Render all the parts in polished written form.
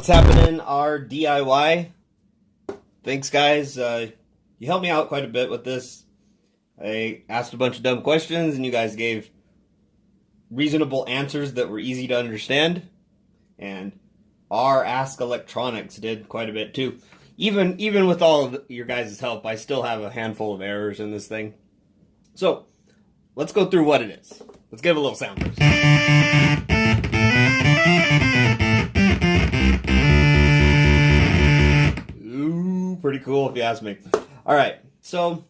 What's happening, our DIY? Thanks, guys. You helped me out quite a bit with this. I asked a bunch of dumb questions, and you guys gave reasonable answers that were easy to understand. And our Ask Electronics did quite a bit, too. Even with all of your guys' help, I still have a handful of errors in this thing. So, let's go through what it is. Let's give it a little sound first. Ooh, pretty cool if you ask me. Alright, so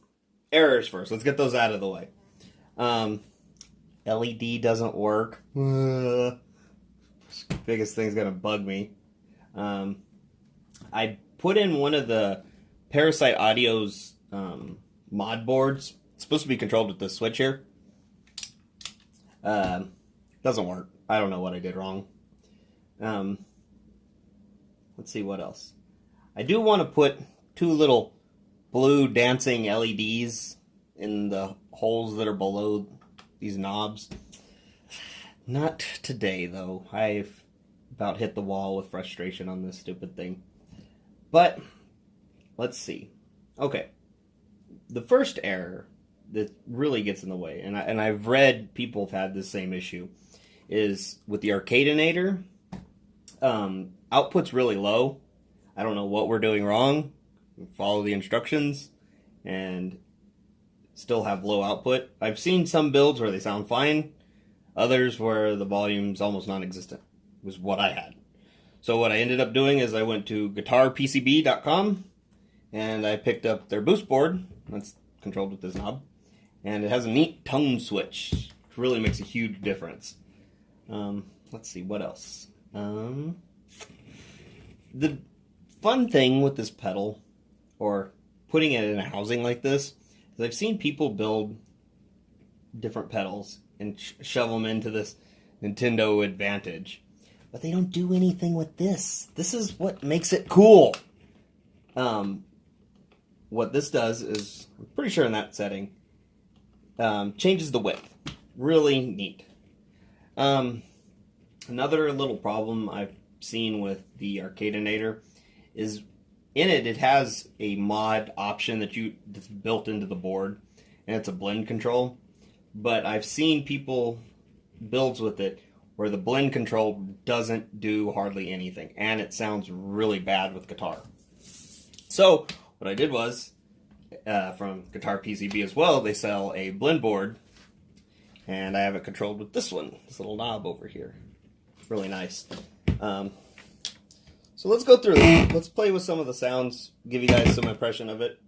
errors first. Let's get those out of the way. LED doesn't work. Biggest thing's gonna bug me. I put in one of the Parasite Audio's mod boards. It's supposed to be controlled with this switch here. Doesn't work. I don't know what I did wrong. Let's see what else. I do want to put two little blue dancing LEDs in the holes that are below these knobs. Not today, though. I've about hit the wall with frustration on this stupid thing. But, let's see. Okay. The first error that really gets in the way, and I've read people have had this same issue, is with the Arcadinator. Output's really low. I don't know what we're doing wrong. Follow the instructions and still have low output. I've seen some builds where they sound fine. Others where the volume's almost non-existent. Was what I had. So what I ended up doing is I went to guitarpcb.com and I picked up their boost board. That's controlled with this knob. And it has a neat tone switch, which really makes a huge difference. Let's see, what else? The fun thing with this pedal, or putting it in a housing like this, is I've seen people build different pedals and shove them into this Nintendo Advantage. But they don't do anything with this. This is what makes it cool. What this does is, I'm pretty sure in that setting, changes the width. Really neat. Another little problem I've seen with the Arcadinator is in it has a mod option that's built into the board, and it's a blend control. But I've seen people builds with it where the blend control doesn't do hardly anything, and it sounds really bad with guitar. So what I did was, from Guitar PCB as well, they sell a blend board, and I have it controlled with this one, this little knob over here. Really nice. So let's go through this. Let's play with some of the sounds, give you guys some impression of it.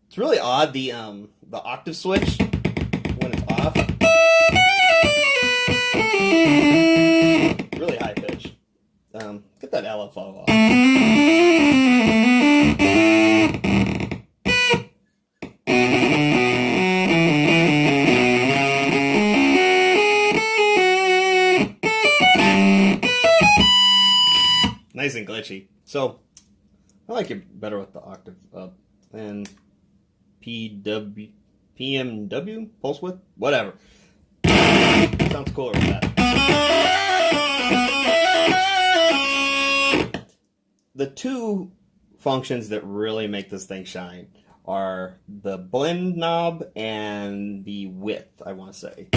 It's really odd, the octave switch, when it's off, really high pitch. Get that LFO off. Nice and glitchy. So, I like it better with the octave up. And PMW? Pulse width? Whatever. Sounds cooler with that. The two functions that really make this thing shine are the blend knob and the width, I want to say.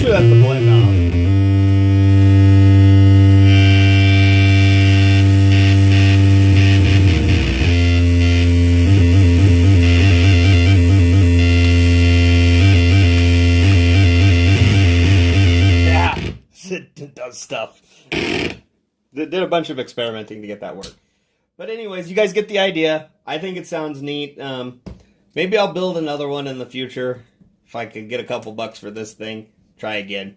That's the blend knob. Yeah, it does stuff. Did a bunch of experimenting to get that work. But anyways, you guys get the idea. I think it sounds neat. Maybe I'll build another one in the future if I could get a couple bucks for this thing. Try again.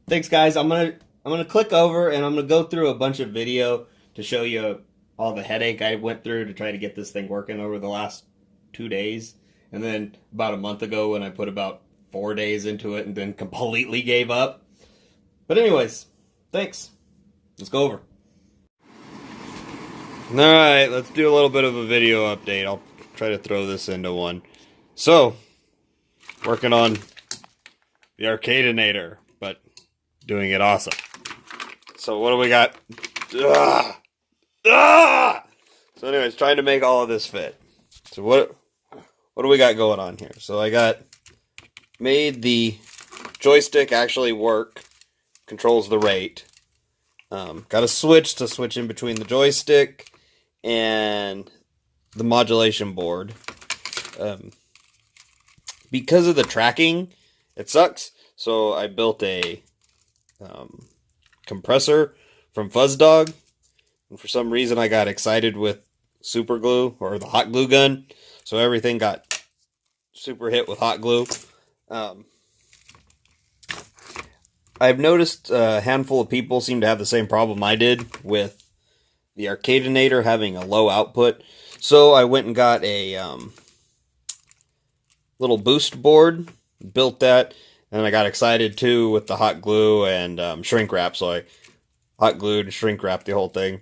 Thanks, guys. I'm going to I'm going to click over and I'm going to go through a bunch of video to show you all the headache I went through to try to get this thing working over the last 2 days. And then about a month ago when I put about 4 days into it and then completely gave up. But anyways, thanks. Let's go over. Alright, let's do a little bit of a video update. I'll try to throw this into one. So, working on the Arcadinator, but doing it awesome. So what do we got? So anyways, trying to make all of this fit. So what do we got going on here? So I made the joystick actually work, controls the rate. Got a switch to switch in between the joystick and the modulation board. Because of the tracking, it sucks. So I built a compressor from FuzzDog, and for some reason I got excited with super glue or the hot glue gun, so everything got super hit with hot glue. I've noticed a handful of people seem to have the same problem I did with the Arcadinator having a low output, so I went and got a little boost board, built that. And I got excited too with the hot glue and shrink wrap, so I hot glued and shrink wrapped the whole thing.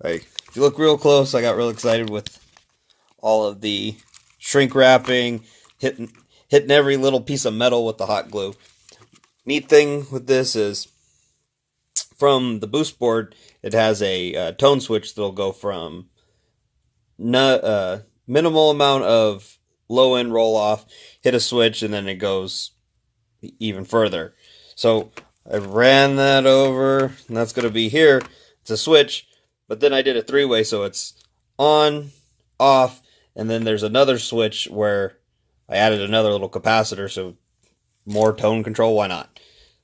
Like, if you look real close, I got real excited with all of the shrink wrapping, hitting every little piece of metal with the hot glue. Neat thing with this is, from the boost board, it has a tone switch that'll go from minimal amount of low end roll off, hit a switch, and then it goes even further. So I ran that over, and that's going to be here. It's a switch, but then I did a three-way, so it's on, off, and then there's another switch where I added another little capacitor, so more tone control. Why not?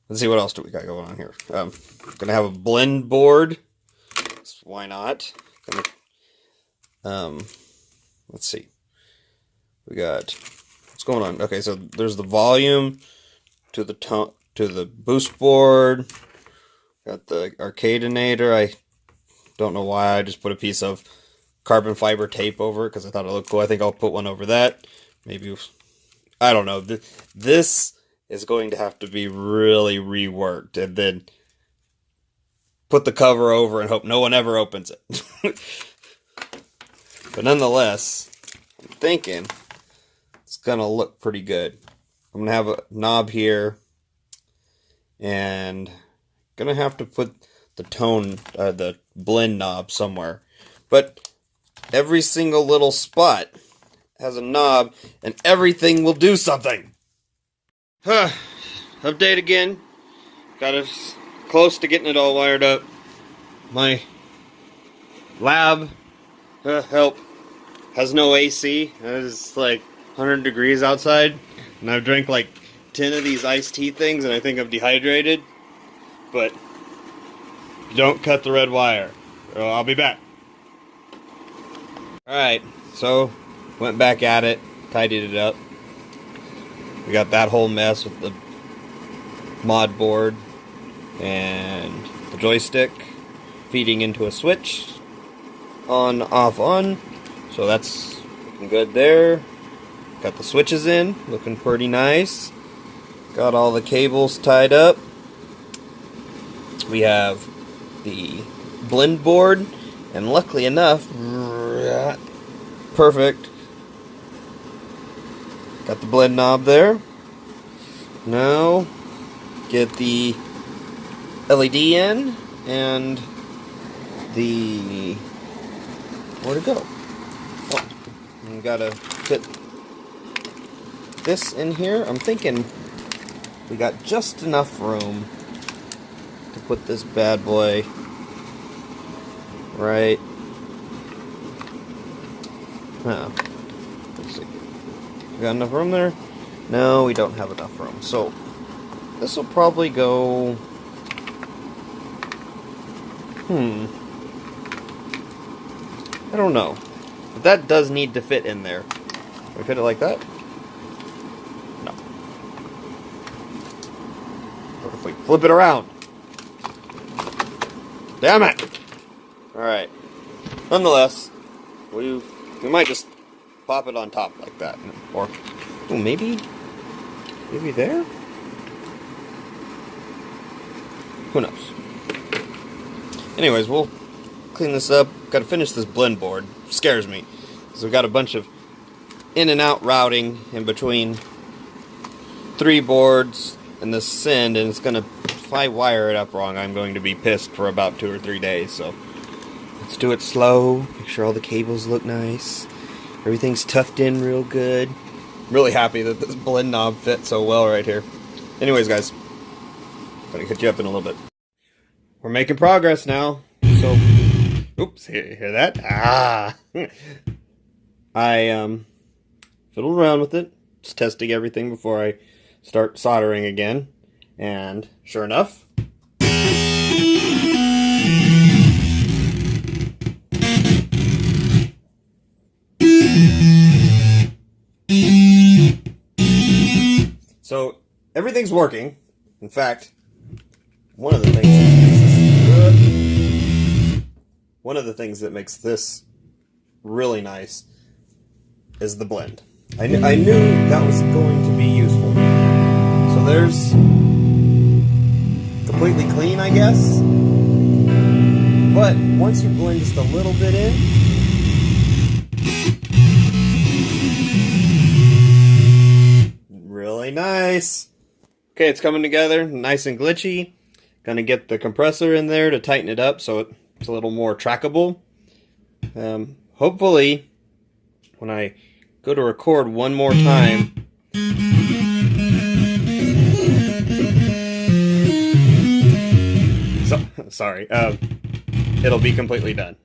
Let's see what else do we got going on here. Gonna have a blend board. Why not? Let's see. We got, what's going on? Okay, so there's the volume to the tone, to the boost board. Got the Arcadinator. I don't know why I just put a piece of carbon fiber tape over it because I thought it looked cool. I think I'll put one over that. Maybe, I don't know. This is going to have to be really reworked and then put the cover over and hope no one ever opens it. But nonetheless, I'm thinking it's gonna look pretty good. I'm gonna have a knob here, and gonna have to put the tone, the blend knob somewhere. But every single little spot has a knob, and everything will do something. Update again. Got us close to getting it all wired up. My lab, help, has no AC. It's like 100 degrees outside, and I've drank like 10 of these iced tea things, and I think I'm dehydrated. But don't cut the red wire, or I'll be back. Alright, so went back at it, tidied it up. We got that whole mess with the mod board and the joystick feeding into a switch. On, off, on. So that's looking good there. Got the switches in, looking pretty nice. Got all the cables tied up. We have the blend board, and luckily enough, perfect. Got the blend knob there. Now, get the LED in, and the, where'd it go? Oh, we gotta fit this in here. I'm thinking we got just enough room to put this bad boy right. Let's see. We got enough room there? No, we don't have enough room. So this will probably go. I don't know. But that does need to fit in there. Can we fit it like that? No. What if we flip it around? Damn it! Alright. Nonetheless, we might just pop it on top like that. Or, oh, maybe there? Who knows? Anyways, we'll clean this up. Gotta finish this blend board. Scares me. So we've got a bunch of in and out routing in between 3 boards and this send, and it's gonna, if I wire it up wrong, I'm going to be pissed for about 2 or 3 days. So let's do it slow. Make sure all the cables look nice. Everything's tucked in real good. I'm really happy that this blend knob fits so well right here. Anyways, guys, I'm gonna hit you up in a little bit. We're making progress now. So, oops, hear that? Ah! I fiddled around with it, just testing everything before I start soldering again. And sure enough, so everything's working. In fact, one of the things that makes this really nice is the blend. I knew that was going to be useful. So there's completely clean, I guess. But once you blend just a little bit in, really nice. Okay, it's coming together, nice and glitchy. Gonna get the compressor in there to tighten it up so it's a little more trackable. Hopefully, when I go to record one more time, sorry, it'll be completely done.